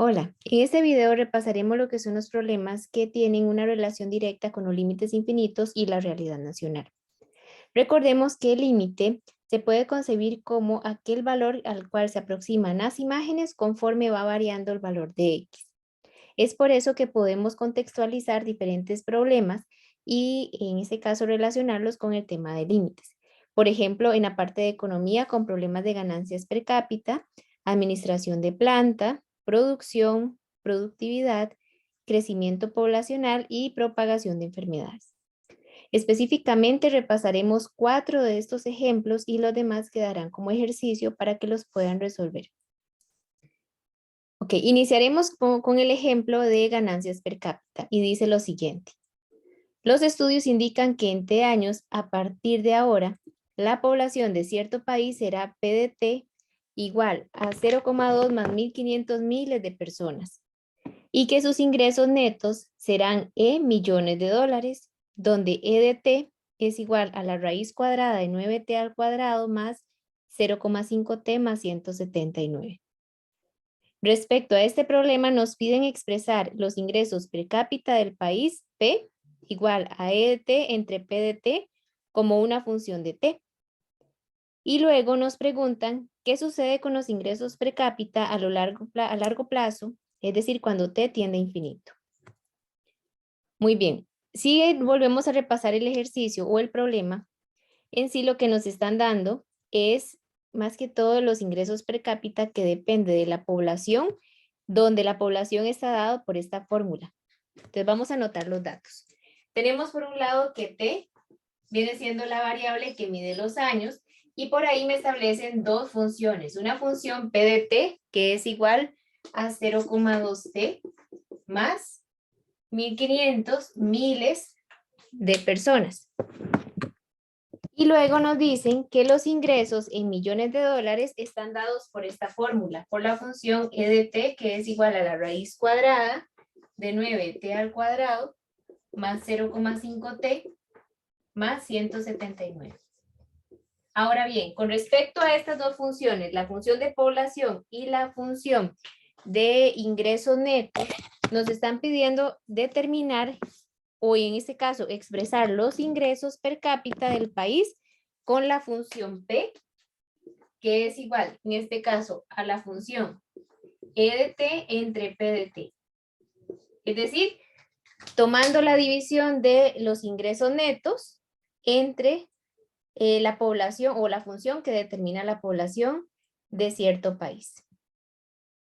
Hola, en este video repasaremos lo que son los problemas que tienen una relación directa con los límites infinitos y la realidad nacional. Recordemos que el límite se puede concebir como aquel valor al cual se aproximan las imágenes conforme va variando el valor de X. Es por eso que podemos contextualizar diferentes problemas y en este caso relacionarlos con el tema de límites. Por ejemplo, en la parte de economía con problemas de ganancias per cápita, administración de planta, producción, productividad, crecimiento poblacional y propagación de enfermedades. Específicamente repasaremos 4 de estos ejemplos y los demás quedarán como ejercicio para que los puedan resolver. Ok, iniciaremos con el ejemplo de ganancias per cápita y dice lo siguiente. Los estudios indican que en T años, a partir de ahora, la población de cierto país será PDT igual a 0,2 más 1.500 miles de personas y que sus ingresos netos serán E millones de dólares, donde E de T es igual a la raíz cuadrada de 9T al cuadrado más 0,5T más 179. Respecto a este problema, nos piden expresar los ingresos per cápita del país P igual a E de T entre P de T como una función de T. Y luego nos preguntan qué sucede con los ingresos per cápita a largo plazo, es decir, cuando T tiende a infinito. Muy bien, si volvemos a repasar el ejercicio o el problema, en sí lo que nos están dando es más que todo los ingresos per cápita que depende de la población, donde la población está dada por esta fórmula. Entonces vamos a anotar los datos. Tenemos por un lado que T viene siendo la variable que mide los años y por ahí me establecen dos funciones. Una función P de T que es igual a 0,2T más 1.500 miles de personas. Y luego nos dicen que los ingresos en millones de dólares están dados por esta fórmula, por la función E de T, que es igual a la raíz cuadrada de 9T al cuadrado más 0,5T más 179. Ahora bien, con respecto a estas dos funciones, la función de población y la función de ingreso neto, nos están pidiendo determinar o en este caso expresar los ingresos per cápita del país con la función P, que es igual en este caso a la función E de T entre P de T. Es decir, tomando la división de los ingresos netos entre la población o la función que determina la población de cierto país.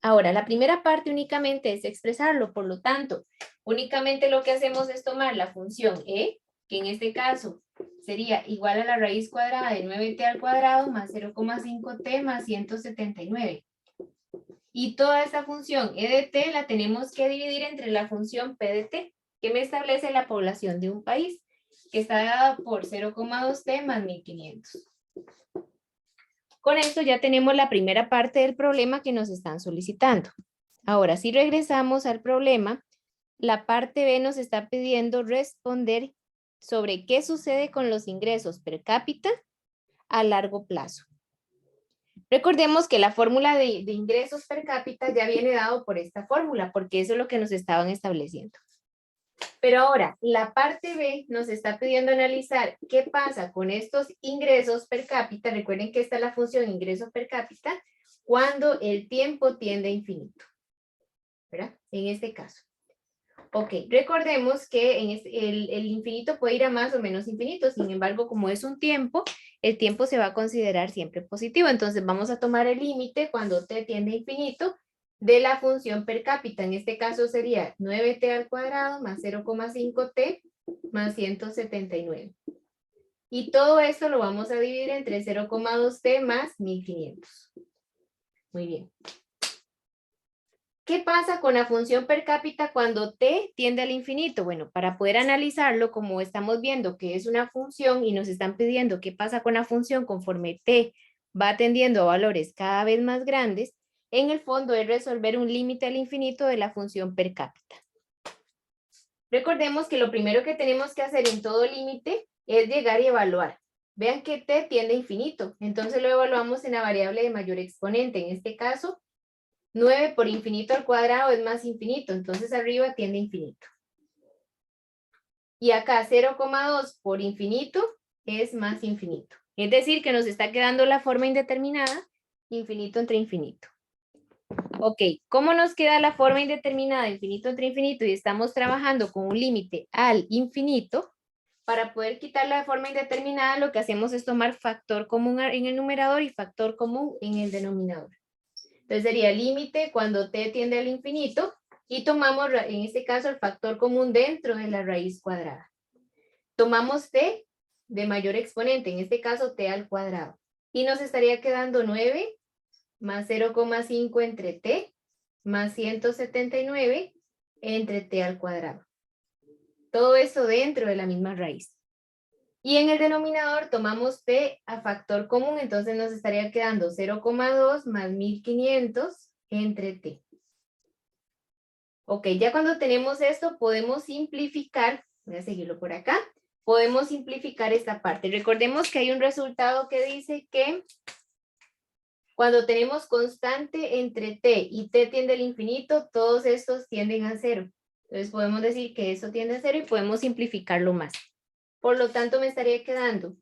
Ahora, la primera parte únicamente es expresarlo, por lo tanto, únicamente lo que hacemos es tomar la función E, que en este caso sería igual a la raíz cuadrada de 9T al cuadrado más 0,5T más 179. Y toda esta función E de T la tenemos que dividir entre la función P de T, que me establece la población de un país, que está dada por 0,2T más 1.500. Con esto ya tenemos la primera parte del problema que nos están solicitando. Ahora, si regresamos al problema, la parte B nos está pidiendo responder sobre qué sucede con los ingresos per cápita a largo plazo. Recordemos que la fórmula de ingresos per cápita ya viene dado por esta fórmula, porque eso es lo que nos estaban estableciendo. Pero ahora, la parte B nos está pidiendo analizar qué pasa con estos ingresos per cápita. Recuerden que esta es la función ingreso per cápita cuando el tiempo tiende a infinito, ¿verdad? En este caso. Ok, recordemos que el infinito puede ir a más o menos infinito, sin embargo, como es un tiempo, el tiempo se va a considerar siempre positivo. Entonces vamos a tomar el límite cuando t tiende a infinito de la función per cápita. En este caso sería 9t al cuadrado más 0,5t más 179. Y todo esto lo vamos a dividir entre 0,2t más 1500. Muy bien. ¿Qué pasa con la función per cápita cuando t tiende al infinito? Bueno, para poder analizarlo, como estamos viendo que es una función y nos están pidiendo qué pasa con la función conforme t va tendiendo a valores cada vez más grandes, en el fondo es resolver un límite al infinito de la función per cápita. Recordemos que lo primero que tenemos que hacer en todo límite es llegar y evaluar. Vean que t tiende a infinito, entonces lo evaluamos en la variable de mayor exponente, en este caso 9 por infinito al cuadrado es más infinito, entonces arriba tiende a infinito. Y acá 0,2 por infinito es más infinito. Es decir, que nos está quedando la forma indeterminada, infinito entre infinito. Ok, ¿cómo nos queda la forma indeterminada, infinito entre infinito? Y estamos trabajando con un límite al infinito. Para poder quitar la forma indeterminada, lo que hacemos es tomar factor común en el numerador y factor común en el denominador. Entonces sería límite cuando t tiende al infinito y tomamos en este caso el factor común dentro de la raíz cuadrada. Tomamos t de mayor exponente, en este caso t al cuadrado. Y nos estaría quedando 9 más 0,5 entre t más 179 entre t al cuadrado. Todo eso dentro de la misma raíz. Y en el denominador tomamos t a factor común, entonces nos estaría quedando 0,2 más 1500 entre t. Ok, ya cuando tenemos esto podemos simplificar, voy a seguirlo por acá, podemos simplificar esta parte. Recordemos que hay un resultado que dice que cuando tenemos constante entre t y t tiende al infinito, todos estos tienden a cero. Entonces podemos decir que eso tiende a cero y podemos simplificarlo más. Por lo tanto me estaría quedando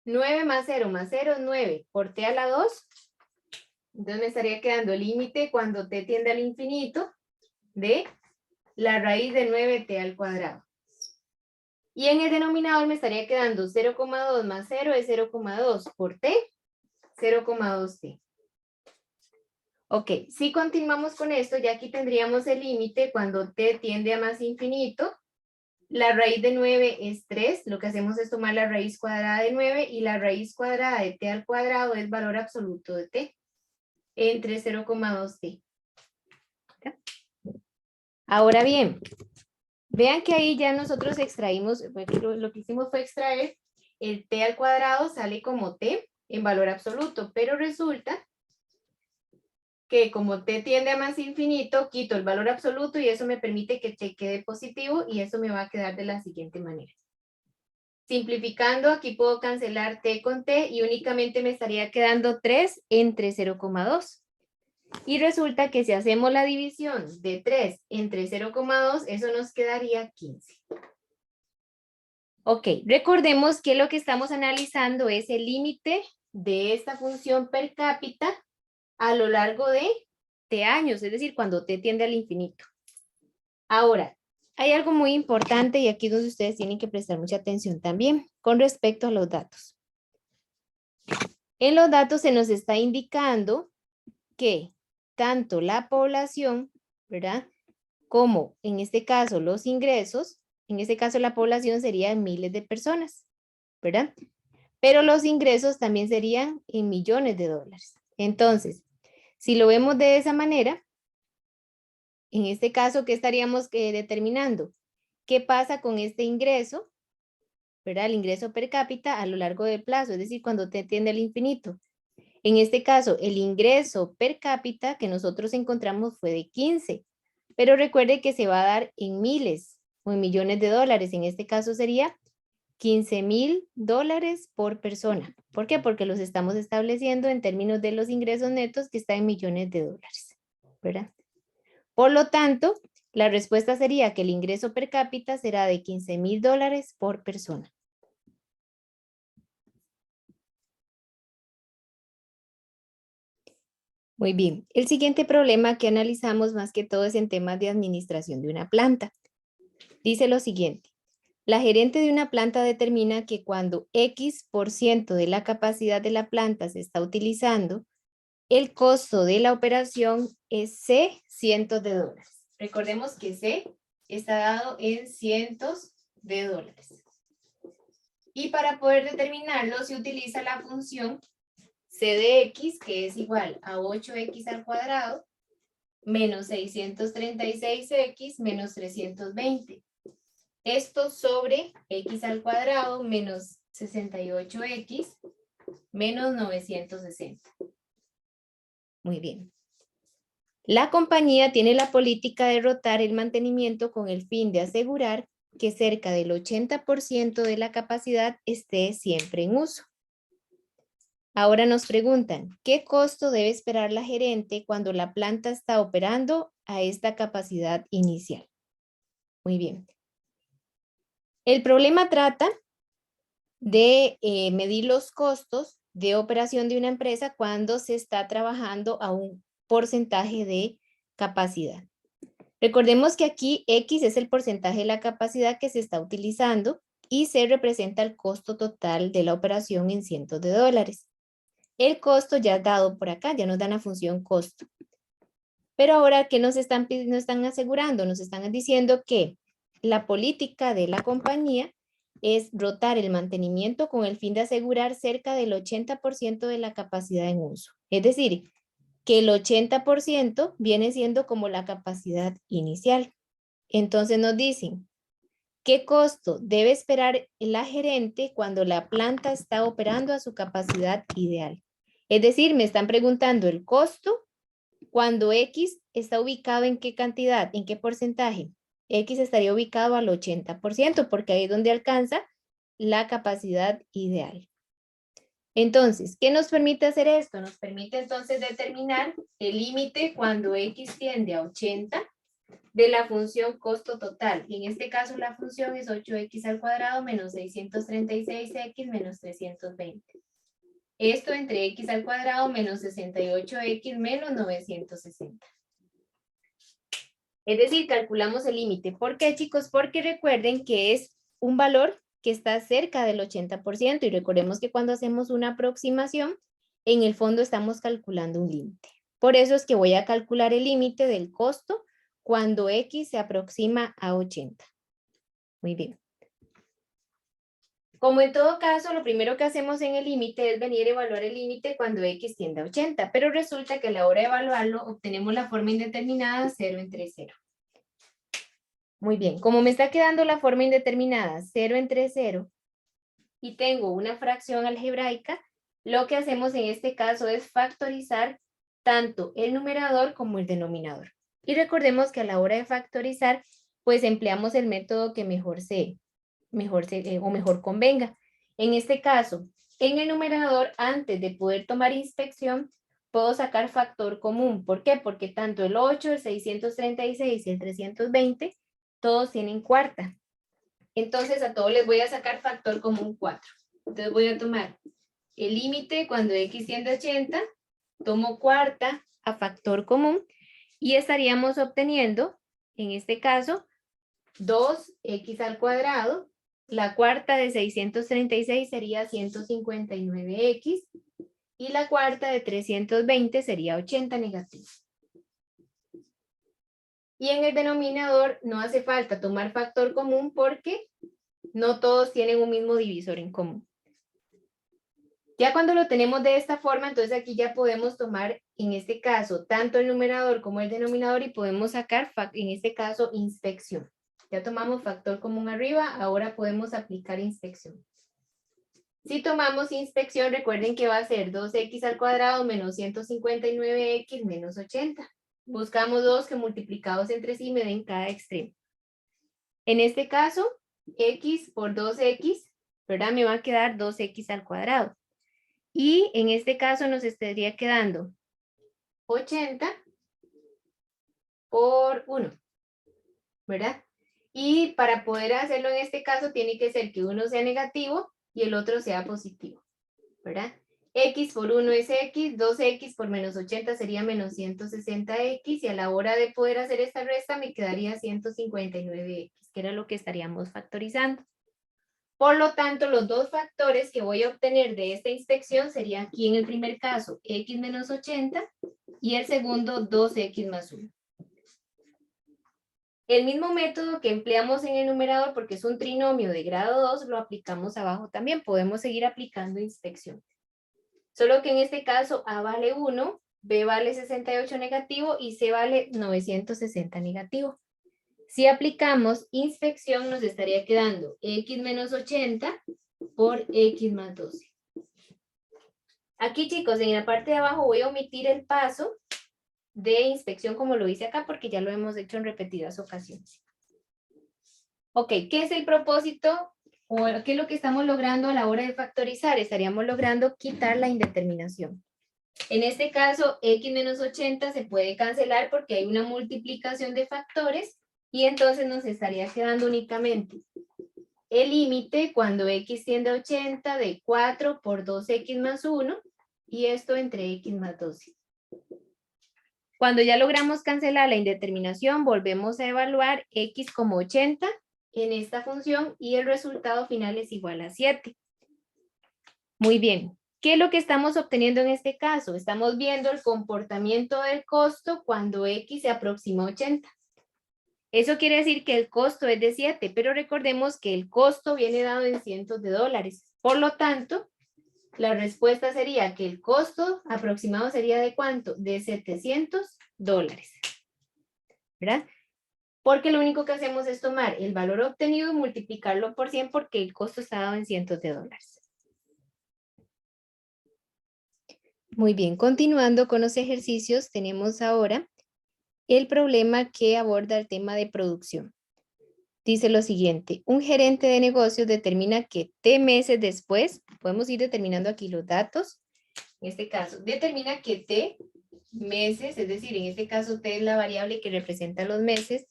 9 más 0 es 9 por t a la 2. Entonces me estaría quedando el límite cuando t tiende al infinito de la raíz de 9t al cuadrado. Y en el denominador me estaría quedando 0,2 más 0 es 0,2 por t, 0,2t. Ok, si continuamos con esto, ya aquí tendríamos el límite cuando t tiende a más infinito. La raíz de 9 es 3, lo que hacemos es tomar la raíz cuadrada de 9 y la raíz cuadrada de t al cuadrado es valor absoluto de t, entre 0,2t. Ahora bien, vean que ahí ya nosotros extraímos, lo que hicimos fue extraer el t al cuadrado, sale como t en valor absoluto, pero resulta que como t tiende a más infinito, quito el valor absoluto y eso me permite que t quede positivo y eso me va a quedar de la siguiente manera. Simplificando, aquí puedo cancelar t con t y únicamente me estaría quedando 3 entre 0,2. Y resulta que si hacemos la división de 3 entre 0,2, eso nos quedaría 15. Ok, recordemos que lo que estamos analizando es el límite de esta función per cápita a lo largo de t años, es decir, cuando t tiende al infinito. Ahora, hay algo muy importante y aquí es donde ustedes tienen que prestar mucha atención también con respecto a los datos. En los datos se nos está indicando que tanto la población, ¿verdad? Como en este caso los ingresos, en este caso la población sería en miles de personas, ¿verdad? Pero los ingresos también serían en millones de dólares. Entonces, si lo vemos de esa manera, en este caso, ¿qué estaríamos determinando? ¿Qué pasa con este ingreso? ¿Verdad? El ingreso per cápita a lo largo del plazo, es decir, cuando te tiende al infinito. En este caso, el ingreso per cápita que nosotros encontramos fue de 15, pero recuerde que se va a dar en miles o en millones de dólares. En este caso sería $15,000 por persona. ¿Por qué? Porque los estamos estableciendo en términos de los ingresos netos que están en millones de dólares, ¿verdad? Por lo tanto, la respuesta sería que el ingreso per cápita será de $15,000 por persona. Muy bien. El siguiente problema que analizamos más que todo es en temas de administración de una planta. Dice lo siguiente. La gerente de una planta determina que cuando X% de la capacidad de la planta se está utilizando, el costo de la operación es C, cientos de dólares. Recordemos que C está dado en cientos de dólares. Y para poder determinarlo se utiliza la función C de X, que es igual a 8X al cuadrado, menos 636X menos 320. Esto sobre X al cuadrado menos 68X menos 960. Muy bien. La compañía tiene la política de rotar el mantenimiento con el fin de asegurar que cerca del 80% de la capacidad esté siempre en uso. Ahora nos preguntan, ¿qué costo debe esperar la gerente cuando la planta está operando a esta capacidad inicial? Muy bien. El problema trata de medir los costos de operación de una empresa cuando se está trabajando a un porcentaje de capacidad. Recordemos que aquí X es el porcentaje de la capacidad que se está utilizando y se representa el costo total de la operación en cientos de dólares. El costo ya dado por acá, ya nos dan la función costo. Pero ahora, ¿qué nos están asegurando? Nos están diciendo que la política de la compañía es rotar el mantenimiento con el fin de asegurar cerca del 80% de la capacidad en uso. Es decir, que el 80% viene siendo como la capacidad inicial. Entonces nos dicen, ¿qué costo debe esperar la gerente cuando la planta está operando a su capacidad ideal? Es decir, me están preguntando el costo cuando X está ubicado en qué cantidad, en qué porcentaje. X estaría ubicado al 80% porque ahí es donde alcanza la capacidad ideal. Entonces, ¿qué nos permite hacer esto? Nos permite entonces determinar el límite cuando X tiende a 80 de la función costo total. En este caso la función es 8x al cuadrado menos 636x menos 320. Esto entre x al cuadrado menos 68x menos 960. Es decir, calculamos el límite. ¿Por qué, chicos? Porque recuerden que es un valor que está cerca del 80% y recordemos que cuando hacemos una aproximación, en el fondo estamos calculando un límite. Por eso es que voy a calcular el límite del costo cuando X se aproxima a 80. Muy bien. Como en todo caso, lo primero que hacemos en el límite es venir a evaluar el límite cuando X tiende a 80, pero resulta que a la hora de evaluarlo obtenemos la forma indeterminada 0 entre 0. Muy bien, como me está quedando la forma indeterminada 0 entre 0 y tengo una fracción algebraica, lo que hacemos en este caso es factorizar tanto el numerador como el denominador. Y recordemos que a la hora de factorizar, pues empleamos el método que mejor convenga. En este caso, en el numerador, antes de poder tomar inspección, puedo sacar factor común. ¿Por qué? Porque tanto el 8, el 636 y el 320, todos tienen cuarta. Entonces a todos les voy a sacar factor común 4. Entonces voy a tomar el límite cuando X tiende a 80, tomo cuarta a factor común y estaríamos obteniendo, en este caso, 2x al cuadrado. La cuarta de 636 sería 159x y la cuarta de 320 sería 80 negativo. Y en el denominador no hace falta tomar factor común porque no todos tienen un mismo divisor en común. Ya cuando lo tenemos de esta forma, entonces aquí ya podemos tomar, en este caso, tanto el numerador como el denominador y podemos sacar, en este caso, inspección. Ya tomamos factor común arriba, ahora podemos aplicar inspección. Si tomamos inspección, recuerden que va a ser 2x al cuadrado menos 159x menos 80. Buscamos dos que multiplicados entre sí me den cada extremo. En este caso, x por 2x, ¿verdad? Me va a quedar 2x al cuadrado. Y en este caso nos estaría quedando 80 por 1, ¿verdad? Y para poder hacerlo en este caso tiene que ser que uno sea negativo y el otro sea positivo, ¿verdad? X por 1 es X, 2X por menos 80 sería menos 160X y a la hora de poder hacer esta resta me quedaría 159X, que era lo que estaríamos factorizando. Por lo tanto, los dos factores que voy a obtener de esta inspección serían aquí en el primer caso X menos 80 y el segundo 2X más 1. El mismo método que empleamos en el numerador porque es un trinomio de grado 2 lo aplicamos abajo también. Podemos seguir aplicando inspección. Solo que en este caso A vale 1, B vale 68 negativo y C vale 960 negativo. Si aplicamos inspección nos estaría quedando X menos 80 por X más 12. Aquí, chicos, en la parte de abajo voy a omitir el paso de inspección como lo hice acá porque ya lo hemos hecho en repetidas ocasiones. Ok, ¿qué es el propósito ¿O qué es lo que estamos logrando a la hora de factorizar? Estaríamos logrando quitar la indeterminación. En este caso, x menos 80 se puede cancelar porque hay una multiplicación de factores y entonces nos estaría quedando únicamente el límite cuando x tiende a 80 de 4 por 2x más 1 y esto entre x más 12. Cuando ya logramos cancelar la indeterminación, volvemos a evaluar x como 80 en esta función y el resultado final es igual a 7. Muy bien. ¿Qué es lo que estamos obteniendo en este caso? Estamos viendo el comportamiento del costo cuando x se aproxima a 80. Eso quiere decir que el costo es de 7, pero recordemos que el costo viene dado en cientos de dólares. Por lo tanto, la respuesta sería que el costo aproximado sería ¿de cuánto? De $700. ¿Verdad? Porque lo único que hacemos es tomar el valor obtenido y multiplicarlo por 100 porque el costo está dado en cientos de dólares. Muy bien, continuando con los ejercicios, tenemos ahora el problema que aborda el tema de producción. Dice lo siguiente, un gerente de negocios determina que T meses después, podemos ir determinando aquí los datos, en este caso, determina que T meses, es decir, en este caso T es la variable que representa los meses,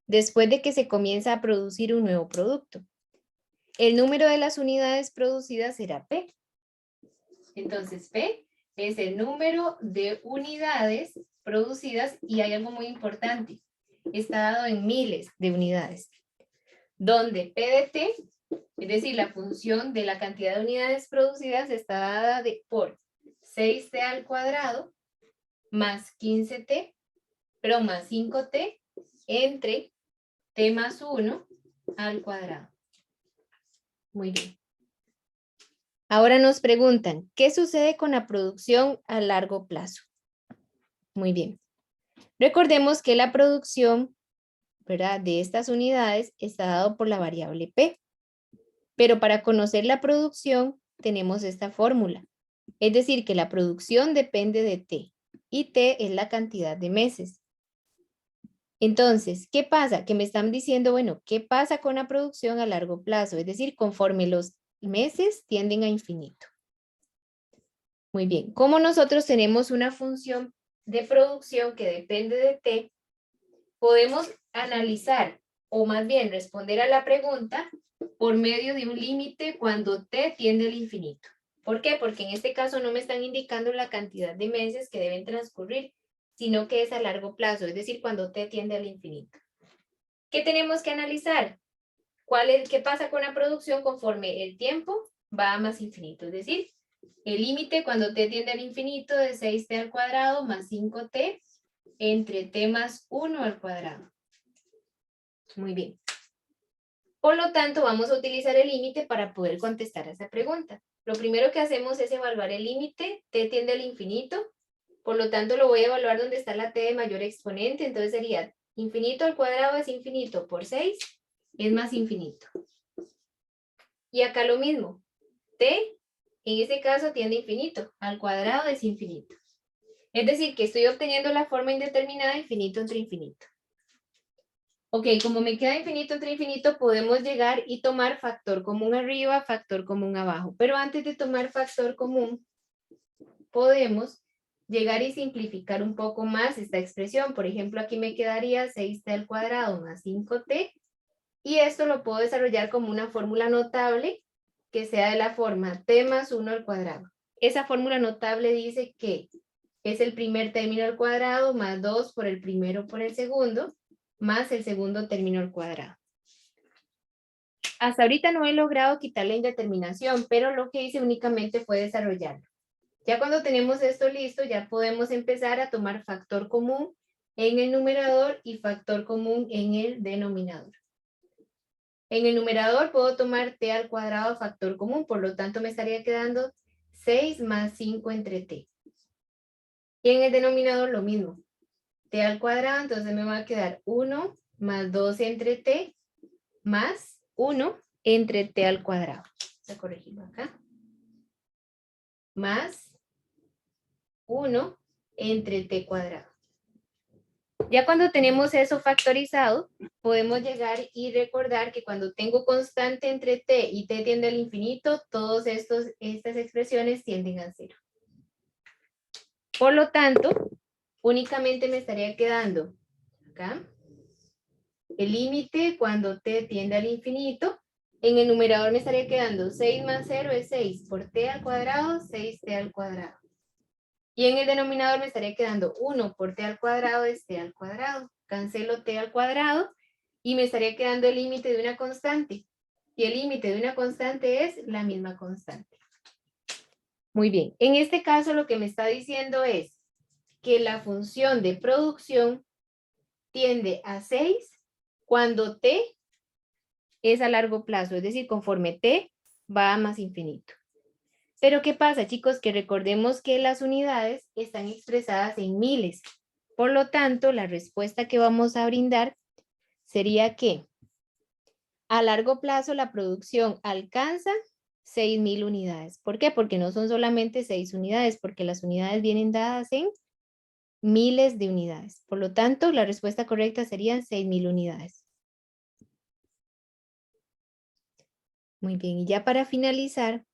después de que se comienza a producir un nuevo producto. El número de las unidades producidas será P. Entonces, P es el número de unidades producidas y hay algo muy importante, está dado en miles de unidades, donde P de T, es decir, la función de la cantidad de unidades producidas está dada por 6T al cuadrado más 15T, pero más 5T entre T más 1 al cuadrado. Muy bien. Ahora nos preguntan, ¿qué sucede con la producción a largo plazo? Muy bien. Recordemos que la producción, ¿verdad?, de estas unidades está dado por la variable P. Pero para conocer la producción tenemos esta fórmula. Es decir, que la producción depende de T y T es la cantidad de meses. Entonces, ¿qué pasa? Que me están diciendo, bueno, ¿qué pasa con la producción a largo plazo? Es decir, conforme los meses tienden a infinito. Muy bien, como nosotros tenemos una función de producción que depende de T, podemos analizar o más bien responder a la pregunta por medio de un límite cuando T tiende al infinito. ¿Por qué? Porque en este caso no me están indicando la cantidad de meses que deben transcurrir, sino que es a largo plazo, es decir, cuando T tiende al infinito. ¿Qué tenemos que analizar? ¿Qué pasa con la producción conforme el tiempo va a más infinito? Es decir, el límite cuando T tiende al infinito de 6T al cuadrado más 5T entre T más 1 al cuadrado. Muy bien. Por lo tanto, vamos a utilizar el límite para poder contestar a esa pregunta. Lo primero que hacemos es evaluar el límite, T tiende al infinito, por lo tanto lo voy a evaluar donde está la T de mayor exponente, entonces sería infinito al cuadrado es infinito por 6, es más infinito. Y acá lo mismo, T en este caso tiende a infinito, al cuadrado es infinito. Es decir, que estoy obteniendo la forma indeterminada infinito entre infinito. Ok, como me queda infinito entre infinito, podemos llegar y tomar factor común arriba, factor común abajo. Pero antes de tomar factor común, podemos llegar y simplificar un poco más esta expresión. Por ejemplo, aquí me quedaría 6T al cuadrado más 5T. Y esto lo puedo desarrollar como una fórmula notable que sea de la forma T más 1 al cuadrado. Esa fórmula notable dice que es el primer término al cuadrado más 2 por el primero por el segundo, más el segundo término al cuadrado. Hasta ahorita no he logrado quitar la indeterminación, pero lo que hice únicamente fue desarrollarlo. Ya cuando tenemos esto listo, ya podemos empezar a tomar factor común en el numerador y factor común en el denominador. En el numerador puedo tomar T al cuadrado factor común, por lo tanto me estaría quedando 6 más 5 entre T. Y en el denominador lo mismo. T al cuadrado, entonces me va a quedar 1 más 2 entre T más 1 entre T al cuadrado. Vamos a corregirlo acá. Más 1 entre T cuadrado. Ya cuando tenemos eso factorizado, podemos llegar y recordar que cuando tengo constante entre t y t tiende al infinito, todas estas expresiones tienden a cero. Por lo tanto, únicamente me estaría quedando acá el límite cuando t tiende al infinito. En el numerador me estaría quedando 6 más 0 es 6 por t al cuadrado, 6t al cuadrado. Y en el denominador me estaría quedando 1 por t al cuadrado es t al cuadrado. Cancelo t al cuadrado y me estaría quedando el límite de una constante. Y el límite de una constante es la misma constante. Muy bien. En este caso lo que me está diciendo es que la función de producción tiende a 6 cuando t es a largo plazo, es decir, conforme t va a más infinito. Pero ¿qué pasa, chicos? Que recordemos que las unidades están expresadas en miles. Por lo tanto, la respuesta que vamos a brindar sería que a largo plazo la producción alcanza 6.000 unidades. ¿Por qué? Porque no son solamente 6 unidades, porque las unidades vienen dadas en miles de unidades. Por lo tanto, la respuesta correcta serían 6.000 unidades. Muy bien, y ya para finalizar,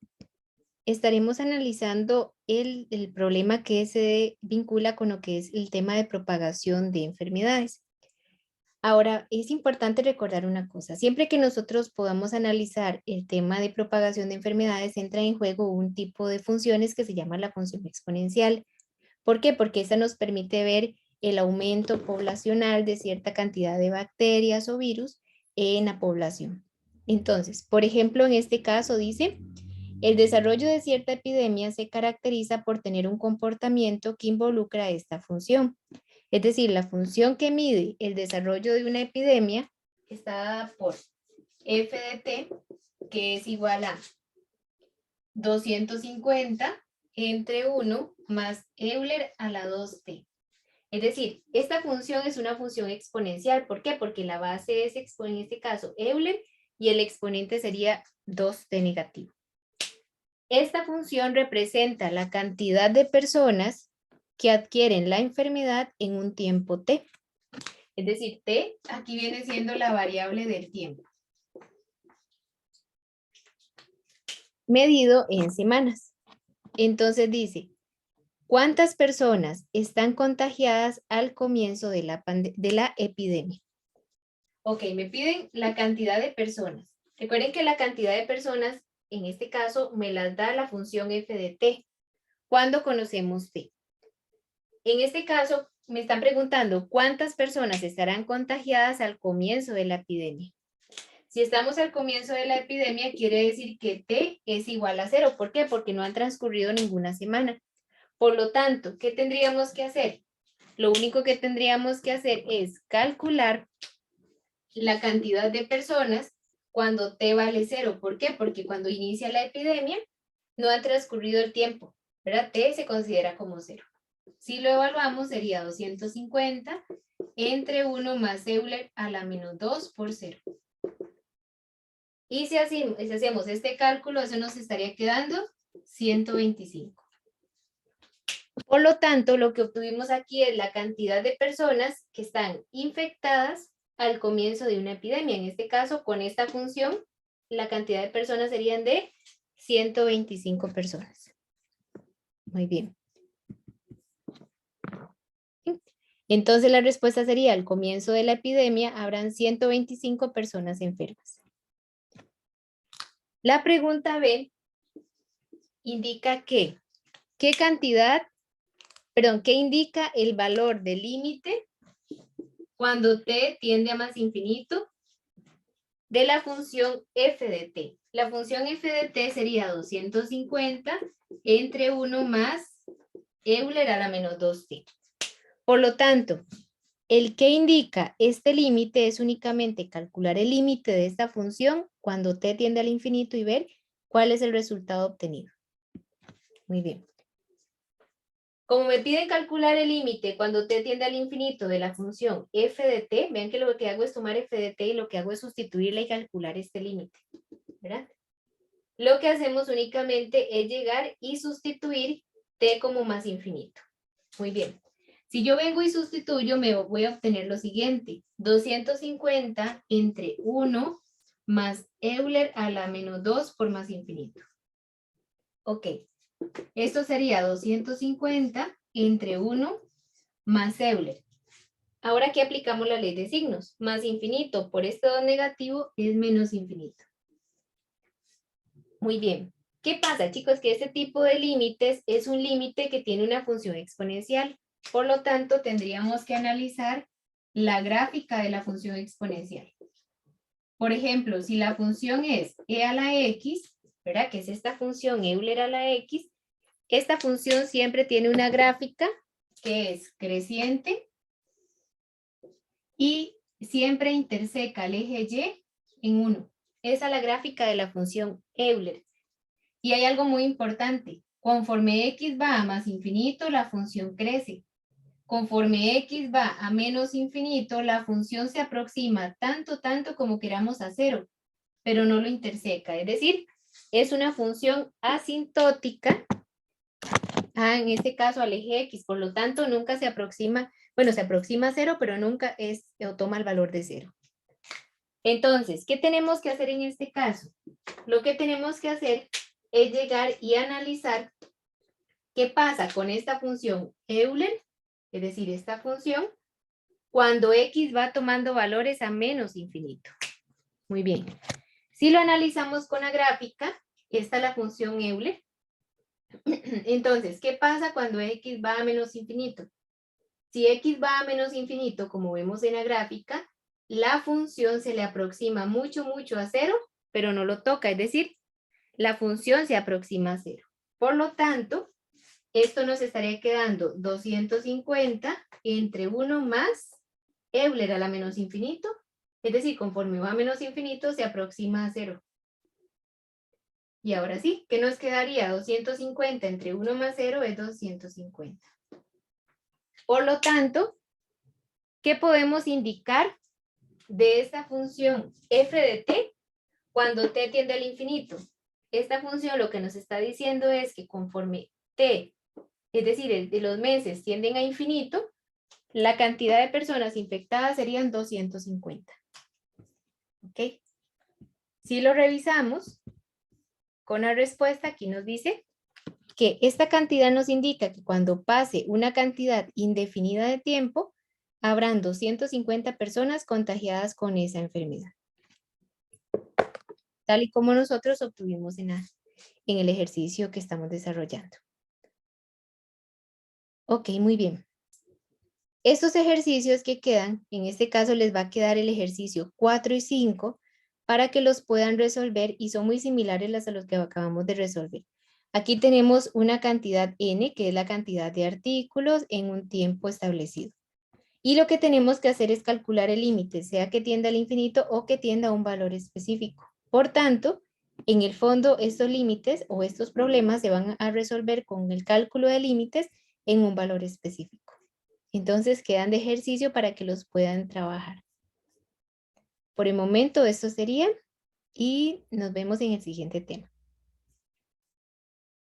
estaremos analizando el problema que se vincula con lo que es el tema de propagación de enfermedades. Ahora, es importante recordar una cosa. Siempre que nosotros podamos analizar el tema de propagación de enfermedades, entra en juego un tipo de funciones que se llama la función exponencial. ¿Por qué? Porque esta nos permite ver el aumento poblacional de cierta cantidad de bacterias o virus en la población. Entonces, por ejemplo, en este caso dice, el desarrollo de cierta epidemia se caracteriza por tener un comportamiento que involucra esta función. Es decir, la función que mide el desarrollo de una epidemia está dada por f de t, que es igual a 250 entre 1 más Euler a la 2t. Es decir, esta función es una función exponencial. ¿Por qué? Porque la base es, en este caso, Euler, y el exponente sería 2t negativo. Esta función representa la cantidad de personas que adquieren la enfermedad en un tiempo t. Es decir, t aquí viene siendo la variable del tiempo, medido en semanas. Entonces dice, ¿cuántas personas están contagiadas al comienzo de la epidemia? Ok, me piden la cantidad de personas. Recuerden que la cantidad de personas, en este caso, me las da la función f de t. ¿Cuándo conocemos t? En este caso, me están preguntando cuántas personas estarán contagiadas al comienzo de la epidemia. Si estamos al comienzo de la epidemia, quiere decir que t es igual a 0. ¿Por qué? Porque no han transcurrido ninguna semana. Por lo tanto, ¿qué tendríamos que hacer? Lo único que tendríamos que hacer es calcular la cantidad de personas cuando t vale 0. ¿Por qué? Porque cuando inicia la epidemia no ha transcurrido el tiempo, ¿verdad? T se considera como 0. Si lo evaluamos sería 250 entre 1 más Euler a la menos 2 por 0. Y si hacemos este cálculo, eso nos estaría quedando 125. Por lo tanto, lo que obtuvimos aquí es la cantidad de personas que están infectadas al comienzo de una epidemia. En este caso, con esta función, la cantidad de personas serían de 125 personas. Muy bien. Entonces la respuesta sería, al comienzo de la epidemia habrán 125 personas enfermas. La pregunta B indica que, ¿qué indica el valor del límite cuando t tiende a más infinito de la función f de t? La función f de t sería 250 entre 1 más Euler a la menos 2t. Por lo tanto, el que indica este límite es únicamente calcular el límite de esta función cuando t tiende al infinito y ver cuál es el resultado obtenido. Muy bien. Como me piden calcular el límite cuando t tiende al infinito de la función f de t, vean que lo que hago es tomar f de t y lo que hago es sustituirla y calcular este límite, ¿verdad? Lo que hacemos únicamente es llegar y sustituir t como más infinito. Muy bien. Si yo vengo y sustituyo, me voy a obtener lo siguiente. 250 entre 1 más Euler a la menos 2 por más infinito. Ok. Esto sería 250 entre 1 más Euler. Ahora aquí aplicamos la ley de signos. Más infinito por este 2 negativo es menos infinito. Muy bien. ¿Qué pasa, chicos? Que este tipo de límites es un límite que tiene una función exponencial. Por lo tanto, tendríamos que analizar la gráfica de la función exponencial. Por ejemplo, si la función es e a la x, ¿verdad? Que es esta función Euler a la x, esta función siempre tiene una gráfica que es creciente y siempre interseca el eje y en 1. Esa es la gráfica de la función Euler. Y hay algo muy importante. Conforme x va a más infinito, la función crece. Conforme x va a menos infinito, la función se aproxima tanto como queramos a 0, pero no lo interseca. Es decir, es una función asintótica, en este caso al eje x, por lo tanto nunca se aproxima, bueno, se aproxima a 0, pero nunca es o toma el valor de 0. Entonces, ¿qué tenemos que hacer en este caso? Lo que tenemos que hacer es llegar y analizar qué pasa con esta función Euler, es decir, esta función, cuando x va tomando valores a menos infinito. Muy bien. Si lo analizamos con la gráfica, esta es la función Euler. Entonces, ¿qué pasa cuando x va a menos infinito? Si x va a menos infinito, como vemos en la gráfica, la función se le aproxima mucho a 0, pero no lo toca, es decir, la función se aproxima a 0. Por lo tanto, esto nos estaría quedando 250 entre 1 más Euler a la menos infinito, es decir, conforme va a menos infinito se aproxima a 0. Y ahora sí, ¿qué nos quedaría? 250 entre 1 más 0 es 250. Por lo tanto, ¿qué podemos indicar de esta función f de t cuando t tiende al infinito? Esta función lo que nos está diciendo es que conforme t, es decir, de los meses tienden a infinito, la cantidad de personas infectadas serían 250. ¿Ok? Si lo revisamos con la respuesta, aquí nos dice que esta cantidad nos indica que cuando pase una cantidad indefinida de tiempo, habrán 250 personas contagiadas con esa enfermedad. Tal y como nosotros obtuvimos en el ejercicio que estamos desarrollando. Ok, muy bien. Estos ejercicios que quedan, en este caso les va a quedar el ejercicio 4 y 5 para que los puedan resolver y son muy similares a los que acabamos de resolver. Aquí tenemos una cantidad n, que es la cantidad de artículos en un tiempo establecido. Y lo que tenemos que hacer es calcular el límite, sea que tienda al infinito o que tienda a un valor específico. Por tanto, en el fondo, estos límites o estos problemas se van a resolver con el cálculo de límites en un valor específico. Entonces, quedan de ejercicio para que los puedan trabajar. Por el momento, esto sería y nos vemos en el siguiente tema.